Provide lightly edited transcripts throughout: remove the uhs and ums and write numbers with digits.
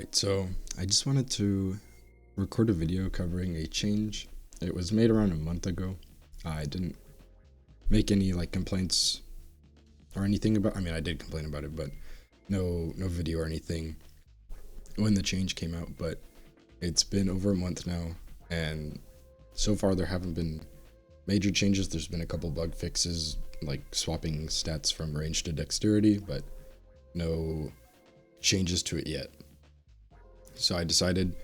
Alright, so I just wanted to record a video covering a change. It was made around a month ago. I didn't make any complaints or anything about I did complain about it, but no video or anything when the change came out, but it's been over a month now, and so far there haven't been major changes. There's been a couple bug fixes, like swapping stats from range to dexterity, but no changes to it yet. So I decided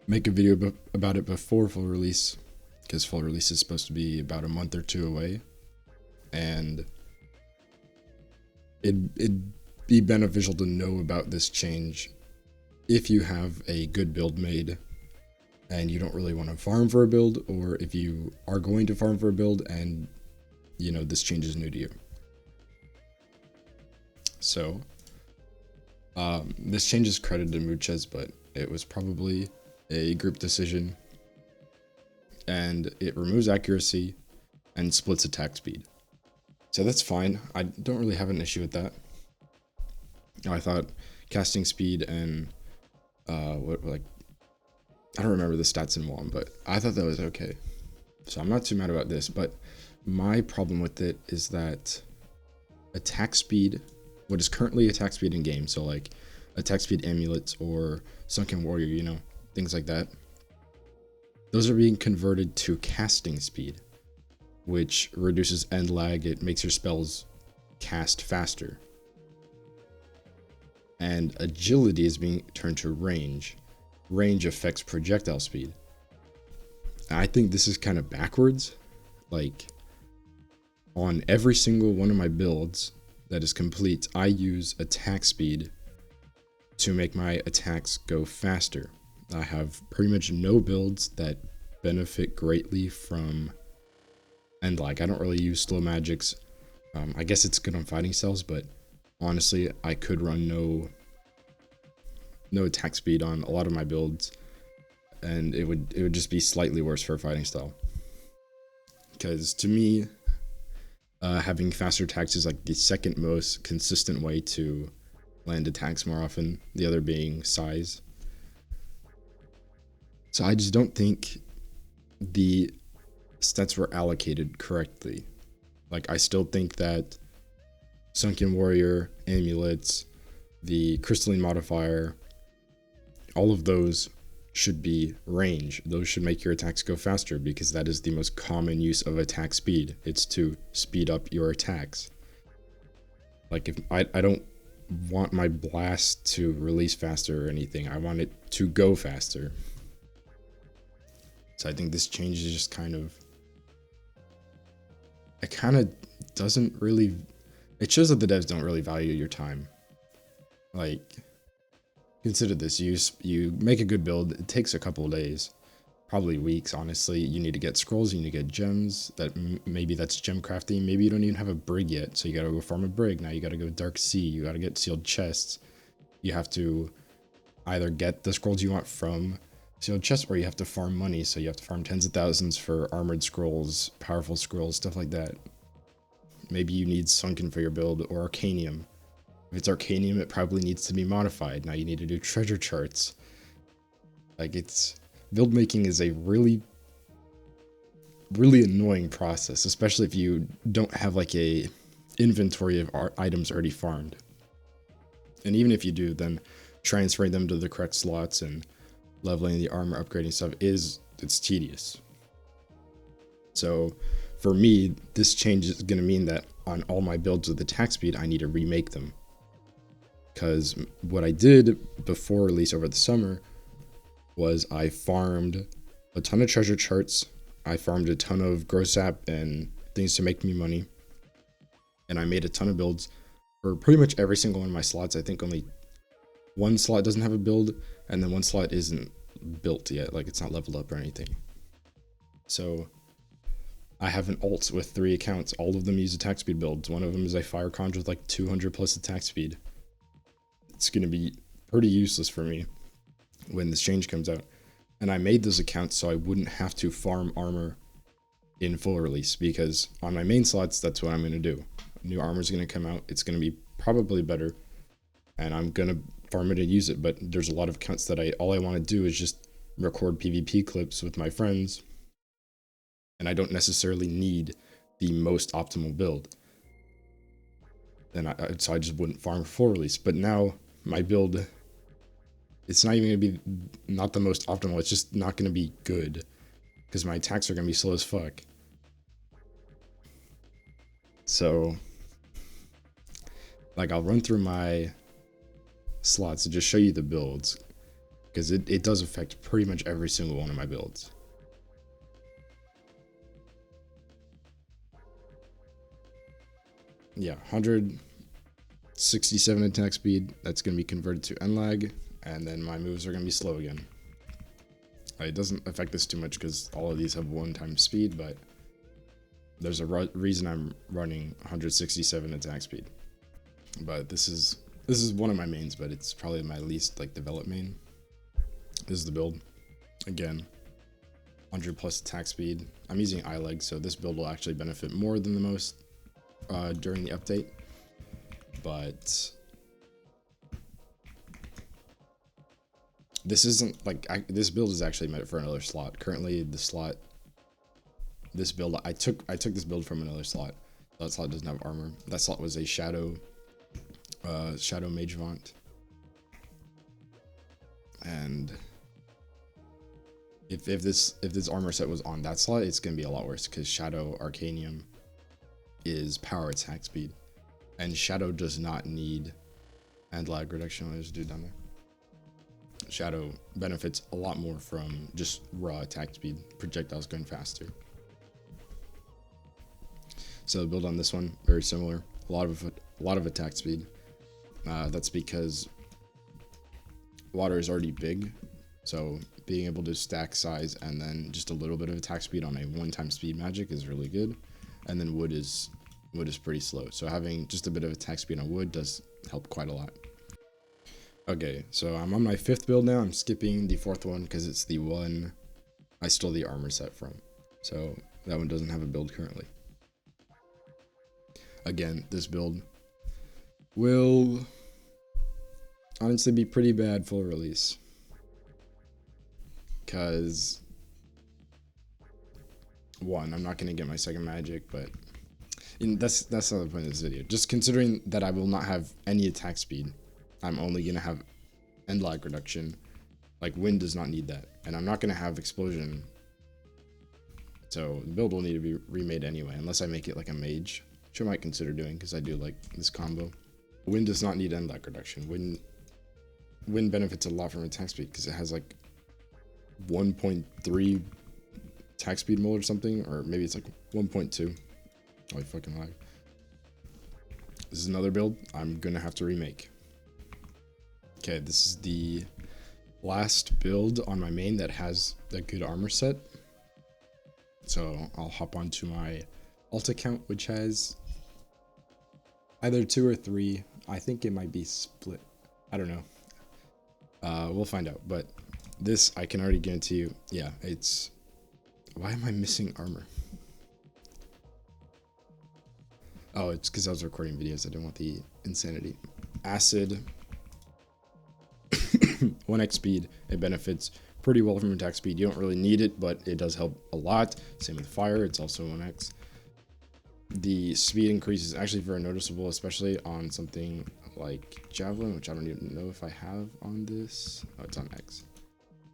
make a video about it before full release, because full release is supposed to be about a month or two away, and it'd be beneficial to know about this change if you have a good build made and you don't really want to farm for a build, or if you are going to farm for a build and this change is new to you. So this change is credited to Muchez, but it was probably a group decision, and it removes accuracy and splits attack speed. So that's fine. I don't really have an issue with that. I thought casting speed and I don't remember the stats in one, but I thought that was okay. So I'm not too mad about this, but my problem with it is that attack speed, what is currently attack speed in game, so like attack speed amulets or sunken warrior, things like that, those are being converted to casting speed, which reduces end lag. It makes your spells cast faster. And agility is being turned to range. Range affects projectile speed. I think this is kind of backwards. Like, on every single one of my builds that is complete, I use attack speed to make my attacks go faster. I have pretty much no builds that benefit greatly from end lag. I don't really use slow magics. I guess it's good on fighting styles, but honestly, I could run no attack speed on a lot of my builds, and it would just be slightly worse for a fighting style. Because to me, having faster attacks is like the second most consistent way to land attacks more often, the other being size. So I just don't think the stats were allocated correctly. Like, I still think that Sunken Warrior, amulets, the crystalline modifier, all of those should be range. Those should make your attacks go faster, because that is the most common use of attack speed. It's to speed up your attacks. Like, if I don't want my blast to release faster or anything, I want it to go faster. So I think this change is just doesn't really, it shows that the devs don't really value your time. Like, consider this, you make a good build, it takes a couple of days, probably weeks, honestly. You need to get scrolls, you need to get gems, maybe that's gem crafting, maybe you don't even have a brig yet, so you gotta go farm a brig. Now you gotta go Dark Sea, you gotta get sealed chests. You have to either get the scrolls you want from sealed chests, or you have to farm money, so you have to farm tens of thousands for armored scrolls, powerful scrolls, stuff like that. Maybe you need sunken for your build, or arcanium. If it's arcanium, it probably needs to be modified. Now you need to do treasure charts. Like, build making is a really annoying process, especially if you don't have like a inventory of items already farmed. And even if you do, then transferring them to the correct slots and leveling the armor, upgrading stuff, it's tedious. So for me, this change is going to mean that on all my builds with attack speed, I need to remake them. Because what I did before release over the summer was I farmed a ton of treasure charts, I farmed a ton of grow sap and things to make me money, and I made a ton of builds for pretty much every single one of my slots. I think only one slot doesn't have a build, and then one slot isn't built yet, like it's not leveled up or anything. So I have an alt with 3 accounts. All of them use attack speed builds. One of them is a fire conjure with like 200 plus attack speed. It's going to be pretty useless for me when this change comes out. And I made those accounts so I wouldn't have to farm armor in full release, because on my main slots, that's what I'm going to do. New armor is going to come out. It's going to be probably better, and I'm going to farm it and use it, but there's a lot of accounts that all I want to do is just record PvP clips with my friends, and I don't necessarily need the most optimal build. And so I just wouldn't farm for release. But now my build, it's not even going to be not the most optimal. It's just not going to be good because my attacks are going to be slow as fuck. So, like, I'll run through my slots to just show you the builds, because it does affect pretty much every single one of my builds. Yeah, 167 attack speed, that's going to be converted to N-lag, and then my moves are going to be slow again. It doesn't affect this too much because all of these have 1x speed, but there's a reason I'm running 167 attack speed. But this is one of my mains, but it's probably my least like developed main. This is the build. Again, 100 plus attack speed. I'm using eye-leg, so this build will actually benefit more than the most during the update. But this isn't like this build is actually meant for another slot. Currently, this build I took this build from another slot. That slot doesn't have armor. That slot was a shadow mage vaunt. And if this armor set was on that slot, it's gonna be a lot worse because Shadow Arcanium is power attack speed, and Shadow does not need and lag reduction. There's a dude down there. Shadow benefits a lot more from just raw attack speed, projectiles going faster. So the build on this one very similar. A lot of attack speed. That's because water is already big, so being able to stack size and then just a little bit of attack speed on a 1x speed magic is really good. And then wood is pretty slow, so having just a bit of attack speed on wood does help quite a lot. Okay, so I'm on my 5th build now. I'm skipping the 4th one because it's the one I stole the armor set from, so that one doesn't have a build currently. Again, this build will honestly be pretty bad full release, because one, I'm not going to get my second magic, but that's not the point of this video. Just considering that I will not have any attack speed, I'm only going to have end lag reduction. Like, wind does not need that, and I'm not going to have explosion, so the build will need to be remade anyway, unless I make it like a mage, which I might consider doing because I do like this combo. Wind does not need end lag reduction. Wind benefits a lot from attack speed because it has like 1.3 attack speed mode or something, or maybe it's like 1.2. Oh, I fucking lag. This is another build I'm gonna have to remake. Okay, this is the last build on my main that has a good armor set. So I'll hop onto my alt account, which has either 2 or 3. I think it might be split. I don't know. We'll find out. But this, I can already guarantee you, yeah, it's... Why am I missing armor? Oh, it's because I was recording videos. I didn't want the insanity. Acid. 1x speed. It benefits pretty well from attack speed. You don't really need it, but it does help a lot. Same with fire. It's also 1x. The speed increase is actually very noticeable, especially on something like Javelin, which I don't even know if I have on this. Oh, it's on X.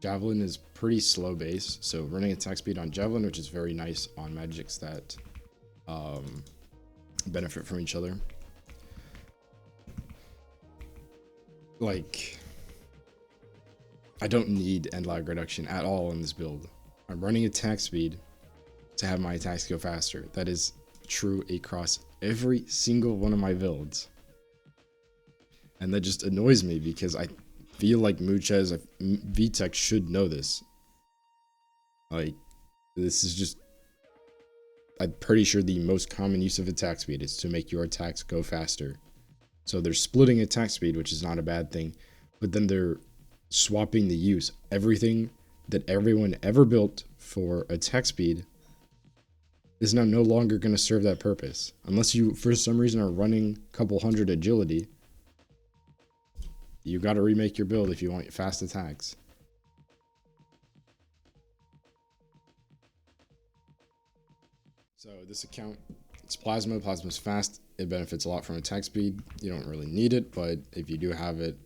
Javelin is pretty slow base, so running attack speed on Javelin, which is very nice on magics that benefit from each other. Like, I don't need end lag reduction at all in this build. I'm running attack speed to have my attacks go faster. That is true across every single one of my builds. And that just annoys me because I feel like Muchez, VTech should know this. Like, this is just... I'm pretty sure the most common use of attack speed is to make your attacks go faster. So they're splitting attack speed, which is not a bad thing, but then they're swapping the use. Everything that everyone ever built for attack speed is now no longer going to serve that purpose. Unless you, for some reason, are running a couple hundred agility. You got to remake your build if you want fast attacks. So this account, it's Plasma. Plasma's fast. It benefits a lot from attack speed. You don't really need it, but if you do have it,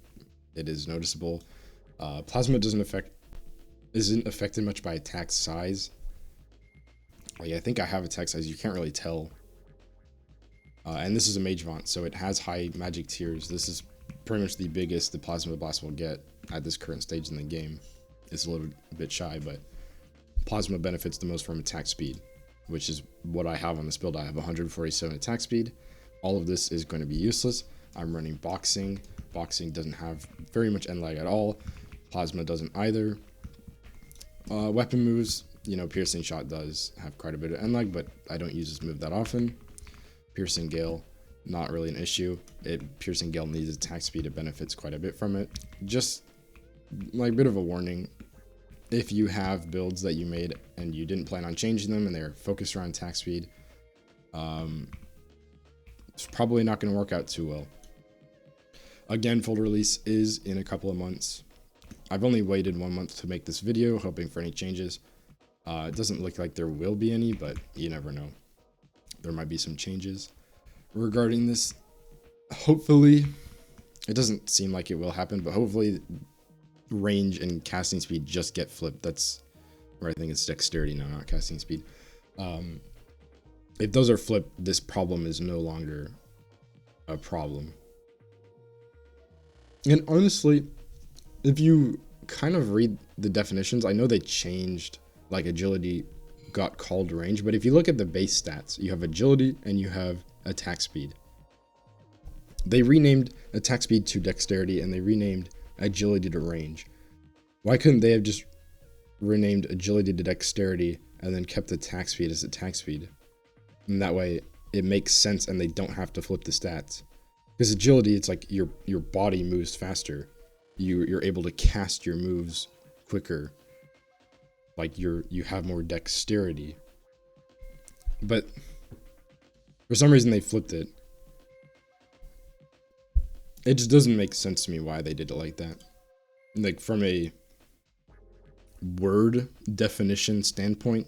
it is noticeable. Plasma isn't affected much by attack size. Like, I think I have attack size. You can't really tell. And this is a mage font, so it has high magic tiers. This is pretty much the biggest the Plasma Blast will get at this current stage in the game. It's a little bit shy, but Plasma benefits the most from attack speed, which is what I have on this build. I have 147 attack speed. All of this is going to be useless. I'm running boxing. Boxing doesn't have very much end lag at all. Plasma doesn't either. Weapon moves, you know, Piercing Shot does have quite a bit of end lag, but I don't use this move that often. Piercing Gale, not really an issue. Piercing Gale needs attack speed. It benefits quite a bit from it. Just like a bit of a warning. If you have builds that you made and you didn't plan on changing them and they're focused around attack speed, it's probably not going to work out too well. Again, full release is in a couple of months. I've only waited 1 month to make this video, hoping for any changes. It doesn't look like there will be any, but you never know. There might be some changes regarding this. Hopefully, it doesn't seem like it will happen, but hopefully range and casting speed just get flipped. That's where I think it's dexterity now, not casting speed. If those are flipped, this problem is no longer a problem. And honestly, if you kind of read the definitions, I know they changed, like agility got called range, but if you look at the base stats, you have agility and you have attack speed. They renamed attack speed to dexterity and they renamed agility to range. Why couldn't they have just renamed agility to dexterity and then kept attack speed as attack speed? And that way it makes sense and they don't have to flip the stats. Because agility, it's like your body moves faster. You're able to cast your moves quicker. Like you have more dexterity. But for some reason they flipped it. It just doesn't make sense to me why they did it like that. Like from a word definition standpoint,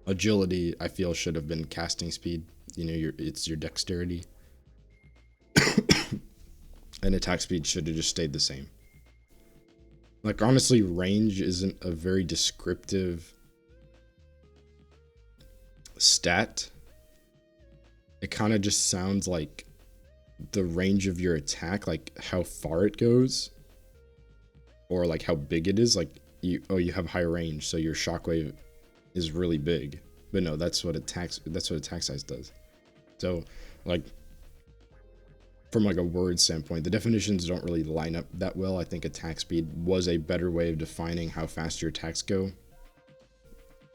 agility I feel should have been casting speed. You know, it's your dexterity. And attack speed should have just stayed the same. Like honestly, range isn't a very descriptive stat. It kind of just sounds like the range of your attack, like how far it goes, or like how big it is. Like you have high range, so your shockwave is really big. But no, that's what attack size does. So like from like a word standpoint, the definitions don't really line up that well. I think attack speed was a better way of defining how fast your attacks go.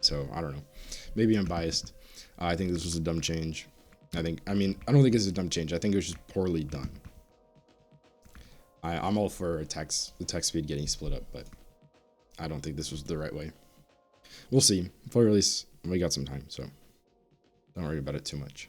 So I don't know. Maybe I'm biased. I think this was a dumb change. I don't think it's a dumb change. I think it was just poorly done. I'm all for attack speed getting split up, but I don't think this was the right way. We'll see. Full release, we got some time, so don't worry about it too much.